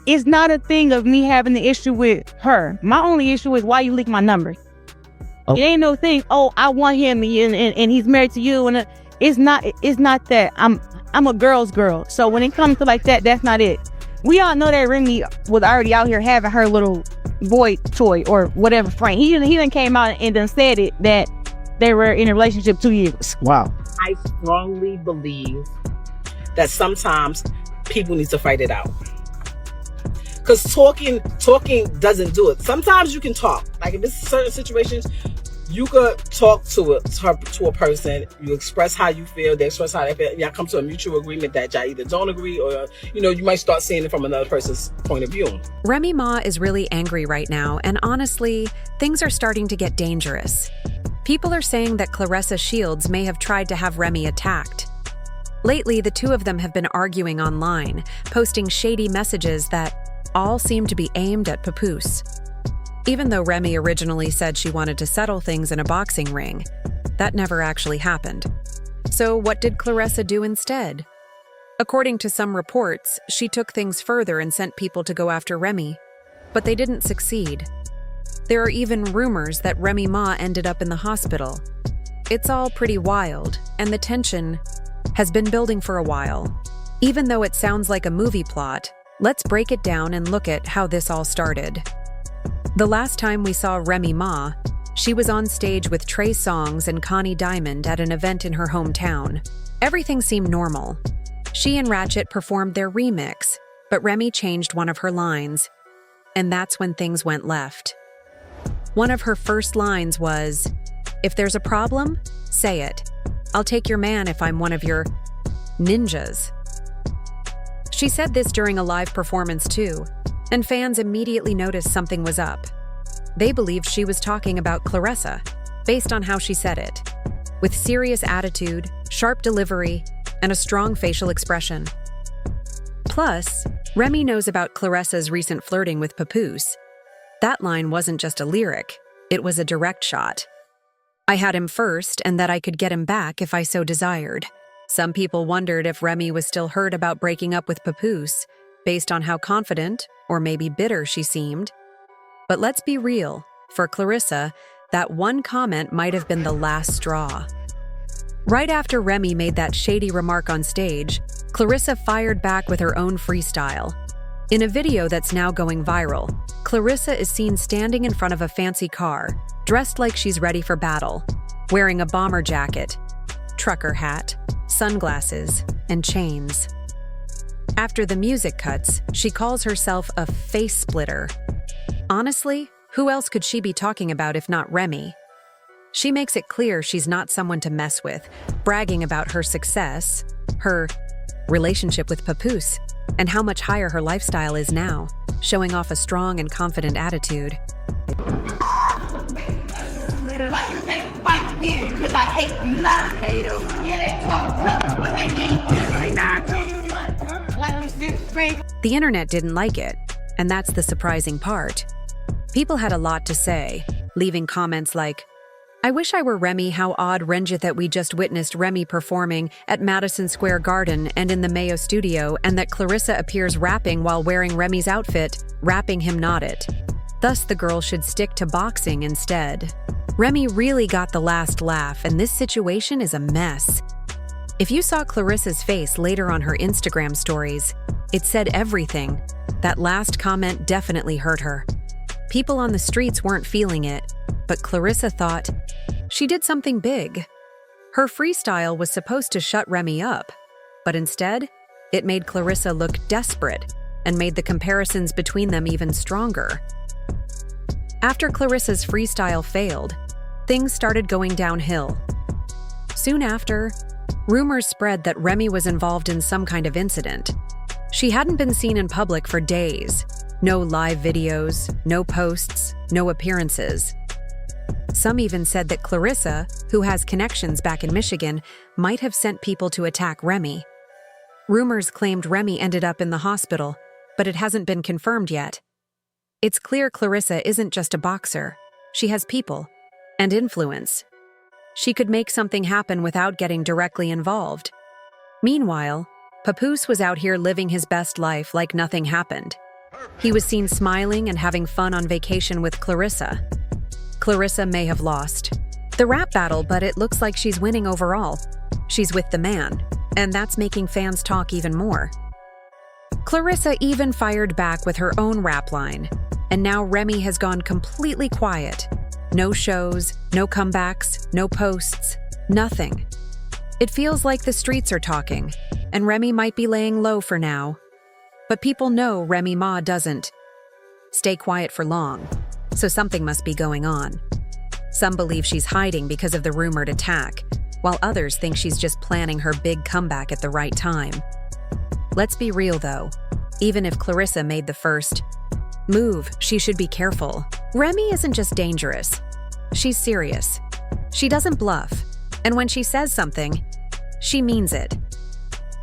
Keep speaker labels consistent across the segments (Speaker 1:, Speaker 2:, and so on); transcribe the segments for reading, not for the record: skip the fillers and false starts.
Speaker 1: it's not a thing of me having the issue with her. My only issue is why you leak my number. It ain't no thing. Oh, I want him and he's married to you. And it's not that. I'm a girl's girl. So when it comes to like that, that's not it. We all know that Remy was already out here having her little boy toy or whatever friend. He done came out and done said it that they were in a relationship 2 years.
Speaker 2: Wow.
Speaker 3: I strongly believe that sometimes people need to fight it out. Because talking doesn't do it. Sometimes you can talk. Like if it's certain situations, you could talk to a person. You express how you feel. They express how they feel. Y'all come to a mutual agreement that y'all either don't agree or, you might start seeing it from another person's point of view.
Speaker 4: Remy Ma is really angry right now, and honestly, things are starting to get dangerous. People are saying that Claressa Shields may have tried to have Remy attacked. Lately, the two of them have been arguing online, posting shady messages that all seem to be aimed at Papoose. Even though Remy originally said she wanted to settle things in a boxing ring, that never actually happened. So what did Claressa do instead? According to some reports, she took things further and sent people to go after Remy, but they didn't succeed. There are even rumors that Remy Ma ended up in the hospital. It's all pretty wild, and the tension has been building for a while. Even though it sounds like a movie plot, let's break it down and look at how this all started. The last time we saw Remy Ma, she was on stage with Trey Songz and Connie Diamond at an event in her hometown. Everything seemed normal. She and Ratchet performed their remix, but Remy changed one of her lines, and that's when things went left. One of her first lines was, "If there's a problem, say it. I'll take your man if I'm one of your ninjas." She said this during a live performance too, and fans immediately noticed something was up. They believed she was talking about Claressa, based on how she said it, with serious attitude, sharp delivery, and a strong facial expression. Plus, Remy knows about Claressa's recent flirting with Papoose. That line wasn't just a lyric, it was a direct shot. "I had him first, and that I could get him back if I so desired." Some people wondered if Remy was still hurt about breaking up with Papoose, based on how confident, or maybe bitter, she seemed. But let's be real, for Claressa, that one comment might have been the last straw. Right after Remy made that shady remark on stage, Claressa fired back with her own freestyle. In a video that's now going viral, Claressa is seen standing in front of a fancy car, dressed like she's ready for battle, wearing a bomber jacket, trucker hat, sunglasses, and chains. After the music cuts, she calls herself a face splitter. Honestly, who else could she be talking about if not Remy? She makes it clear she's not someone to mess with, bragging about her success, her relationship with Papoose, and how much higher her lifestyle is now, showing off a strong and confident attitude. The internet didn't like it, and that's the surprising part. People had a lot to say, leaving comments like, "I wish I were Remy. How odd Renjith that we just witnessed Remy performing at Madison Square Garden and in the Mayo studio, and that Claressa appears rapping while wearing Remy's outfit, rapping him not it. Thus the girl should stick to boxing instead." Remy really got the last laugh, and this situation is a mess. If you saw Claressa's face later on her Instagram stories, it said everything. That last comment definitely hurt her. People on the streets weren't feeling it, but Claressa thought she did something big. Her freestyle was supposed to shut Remy up, but instead, it made Claressa look desperate and made the comparisons between them even stronger. After Claressa's freestyle failed, things started going downhill. Soon after, rumors spread that Remy was involved in some kind of incident. She hadn't been seen in public for days. No live videos, no posts, no appearances. Some even said that Claressa, who has connections back in Michigan, might have sent people to attack Remy. Rumors claimed Remy ended up in the hospital, but it hasn't been confirmed yet. It's clear Claressa isn't just a boxer. She has people and influence. She could make something happen without getting directly involved. Meanwhile, Papoose was out here living his best life like nothing happened. He was seen smiling and having fun on vacation with Claressa. Claressa may have lost the rap battle, but it looks like she's winning overall. She's with the man, and that's making fans talk even more. Claressa even fired back with her own rap line, and now Remy has gone completely quiet. No shows, no comebacks, no posts, nothing. It feels like the streets are talking, and Remy might be laying low for now. But people know Remy Ma doesn't stay quiet for long, so something must be going on. Some believe she's hiding because of the rumored attack, while others think she's just planning her big comeback at the right time. Let's be real though, even if Claressa made the first move, she should be careful. Remy isn't just dangerous, she's serious. She doesn't bluff, and when she says something, she means it.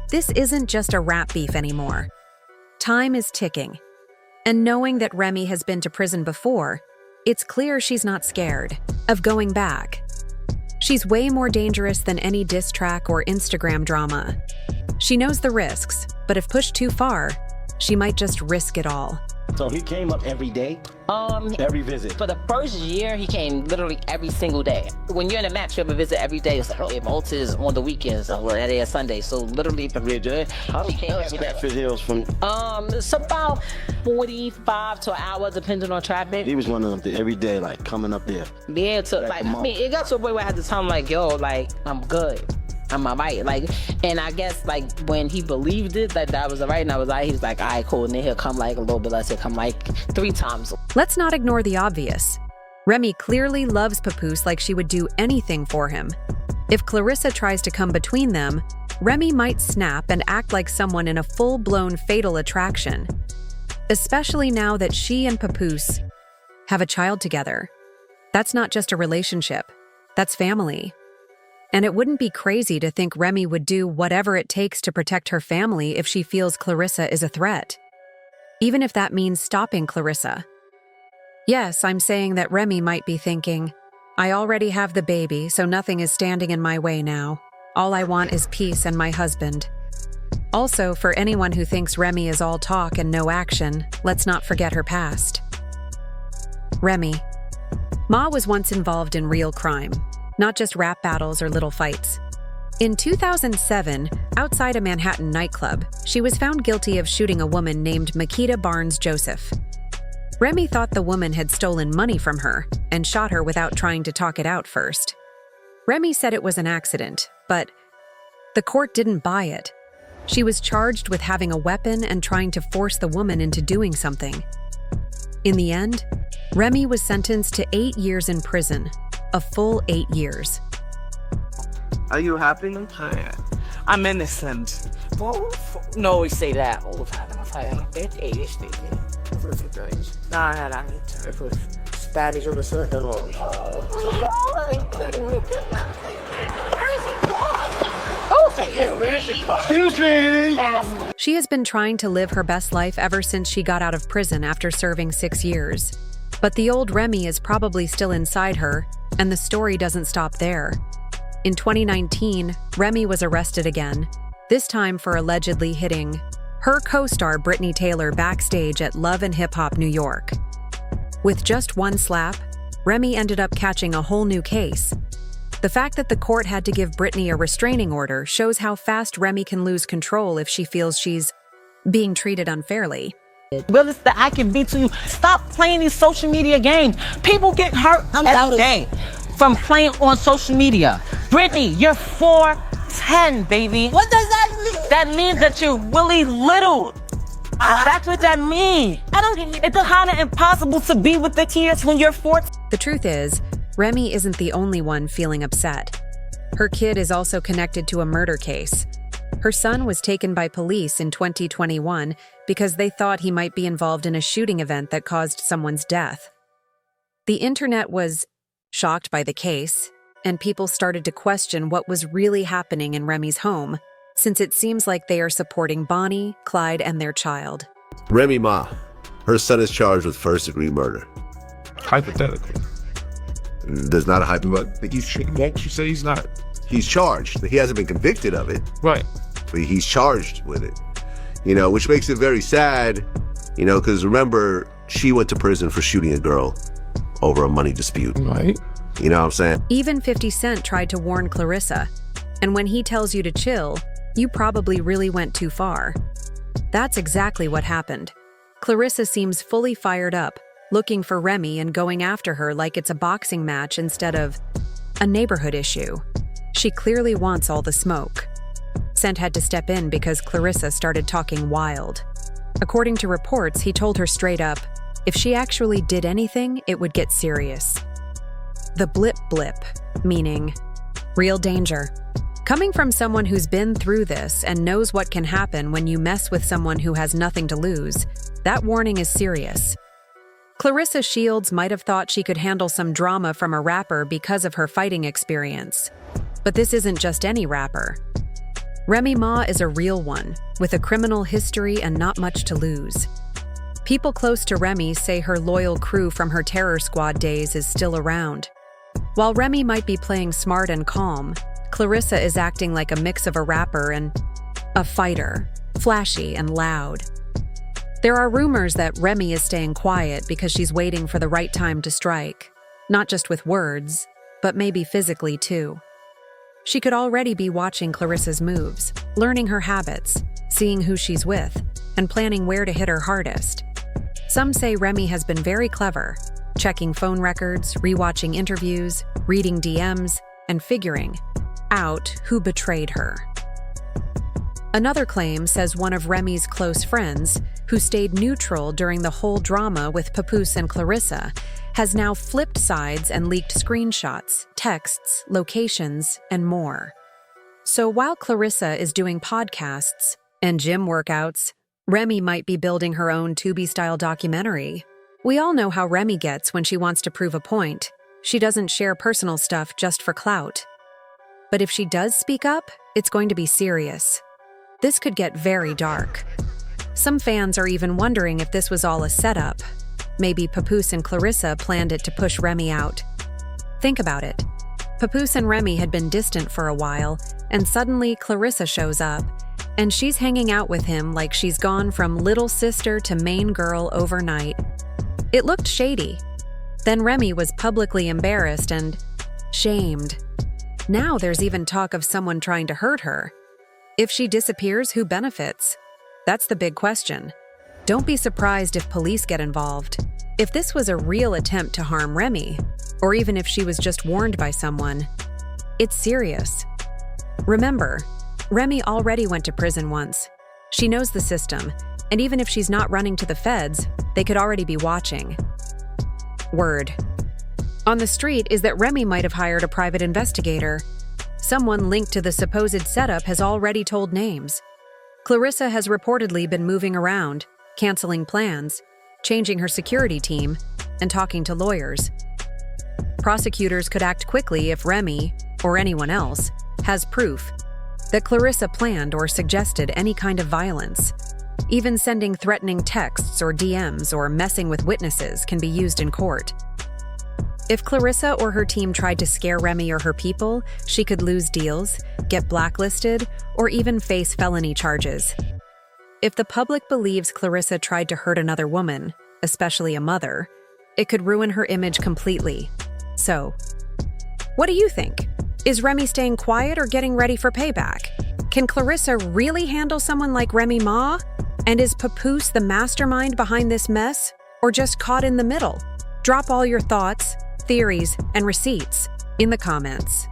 Speaker 4: This isn't just a rap beef anymore. Time is ticking, and knowing that Remy has been to prison before, it's clear she's not scared of going back. She's way more dangerous than any diss track or Instagram drama. She knows the risks, but if pushed too far, she might just risk it all.
Speaker 2: So he came up every day? Every visit?
Speaker 5: For the first year, he came literally every single day. When you're in a match, you have a visit every day. It's like, oh, if Malta is on the weekends, or that is Sunday. So literally every day.
Speaker 2: How does that fit from?
Speaker 5: It's about 45 to an hour, depending on traffic.
Speaker 2: He was one of them every day, like coming up there.
Speaker 5: Yeah, it got to a point where I had to tell him, like, yo, like, I'm good. I'm alright. Like, and I guess, like, when he believed it, that was alright, and I was like, he was like, alright, cool. And then he'll come, like, a little bit less. He'll come, like, 3 times.
Speaker 4: Let's not ignore the obvious. Remy clearly loves Papoose like she would do anything for him. If Claressa tries to come between them, Remy might snap and act like someone in a full-blown fatal attraction. Especially now that she and Papoose have a child together. That's not just a relationship. That's family. And it wouldn't be crazy to think Remy would do whatever it takes to protect her family if she feels Claressa is a threat. Even if that means stopping Claressa. Yes, I'm saying that Remy might be thinking, I already have the baby, so nothing is standing in my way now. All I want is peace and my husband. Also, for anyone who thinks Remy is all talk and no action, let's not forget her past. Remy. Ma was once involved in real crime. Not just rap battles or little fights. In 2007, outside a Manhattan nightclub, she was found guilty of shooting a woman named Makita Barnes Joseph. Remy thought the woman had stolen money from her and shot her without trying to talk it out first. Remy said it was an accident, but the court didn't buy it. She was charged with having a weapon and trying to force the woman into doing something. In the end, Remy was sentenced to 8 years in prison. A full 8 years.
Speaker 6: Are you happy? I'm innocent.
Speaker 5: No, we say that all the time.
Speaker 4: She has been trying to live her best life ever since she got out of prison after serving 6 years. But the old Remy is probably still inside her, and the story doesn't stop there. In 2019, Remy was arrested again, this time for allegedly hitting her co-star Brittany Taylor backstage at Love and Hip Hop New York. With just one slap, Remy ended up catching a whole new case. The fact that the court had to give Brittany a restraining order shows how fast Remy can lose control if she feels she's being treated unfairly.
Speaker 5: Realest that I can be to you. Stop playing these social media games. People get hurt every day from playing on social media. Brittany, you're 4'10", baby. What does that mean? That means that you're really little. That's what that means. It's kind of impossible to be with the kids when you're 14.
Speaker 4: The truth is, Remy isn't the only one feeling upset. Her kid is also connected to a murder case. Her son was taken by police in 2021 because they thought he might be involved in a shooting event that caused someone's death. The internet was shocked by the case, and people started to question what was really happening in Remy's home, since it seems like they are supporting Bonnie, Clyde, and their child.
Speaker 7: Remy Ma, her son is charged with first-degree murder.
Speaker 8: Hypothetically.
Speaker 7: There's not a hypothetical.
Speaker 8: But you say he's not.
Speaker 7: He's charged. He hasn't been convicted of it.
Speaker 8: Right.
Speaker 7: But he's charged with it. You know, which makes it very sad You know, because remember, she went to prison for shooting a girl over a money dispute.
Speaker 8: Right.
Speaker 7: You know what I'm saying?
Speaker 4: Even 50 Cent tried to warn Claressa, and when he tells you to chill, you probably really went too far. That's exactly what happened. Claressa seems fully fired up, looking for Remy and going after her like it's a boxing match instead of a neighborhood issue. She clearly wants all the smoke. Cent had to step in because Claressa started talking wild. According to reports, he told her straight up, if she actually did anything, it would get serious. The blip blip, meaning real danger. Coming from someone who's been through this and knows what can happen when you mess with someone who has nothing to lose, that warning is serious. Claressa Shields might have thought she could handle some drama from a rapper because of her fighting experience. But this isn't just any rapper. Remy Ma is a real one, with a criminal history and not much to lose. People close to Remy say her loyal crew from her Terror Squad days is still around. While Remy might be playing smart and calm, Claressa is acting like a mix of a rapper and a fighter, flashy and loud. There are rumors that Remy is staying quiet because she's waiting for the right time to strike, not just with words, but maybe physically too. She could already be watching Claressa's moves, learning her habits, seeing who she's with, and planning where to hit her hardest. Some say Remy has been very clever, checking phone records, rewatching interviews, reading DMs, and figuring out who betrayed her. Another claim says one of Remy's close friends, who stayed neutral during the whole drama with Papoose and Claressa, has now flipped sides and leaked screenshots, texts, locations, and more. So while Claressa is doing podcasts and gym workouts, Remy might be building her own Tubi-style documentary. We all know how Remy gets when she wants to prove a point. She doesn't share personal stuff just for clout. But if she does speak up, it's going to be serious. This could get very dark. Some fans are even wondering if this was all a setup. Maybe Papoose and Claressa planned it to push Remy out. Think about it. Papoose and Remy had been distant for a while, and suddenly Claressa shows up, and she's hanging out with him like she's gone from little sister to main girl overnight. It looked shady. Then Remy was publicly embarrassed and shamed. Now there's even talk of someone trying to hurt her. If she disappears, who benefits? That's the big question. Don't be surprised if police get involved. If this was a real attempt to harm Remy, or even if she was just warned by someone, it's serious. Remember, Remy already went to prison once. She knows the system, and even if she's not running to the feds, they could already be watching. Word on the street is that Remy might have hired a private investigator. Someone linked to the supposed setup has already told names. Claressa has reportedly been moving around, canceling plans, changing her security team, and talking to lawyers. Prosecutors could act quickly if Remy, or anyone else, has proof that Claressa planned or suggested any kind of violence. Even sending threatening texts or DMs or messing with witnesses can be used in court. If Claressa or her team tried to scare Remy or her people, she could lose deals, get blacklisted, or even face felony charges. If the public believes Claressa tried to hurt another woman, especially a mother, it could ruin her image completely. So, what do you think? Is Remy staying quiet or getting ready for payback? Can Claressa really handle someone like Remy Ma? And is Papoose the mastermind behind this mess, or just caught in the middle? Drop all your thoughts, theories, and receipts in the comments.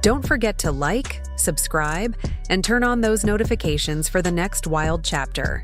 Speaker 4: Don't forget to like, subscribe, and turn on those notifications for the next wild chapter.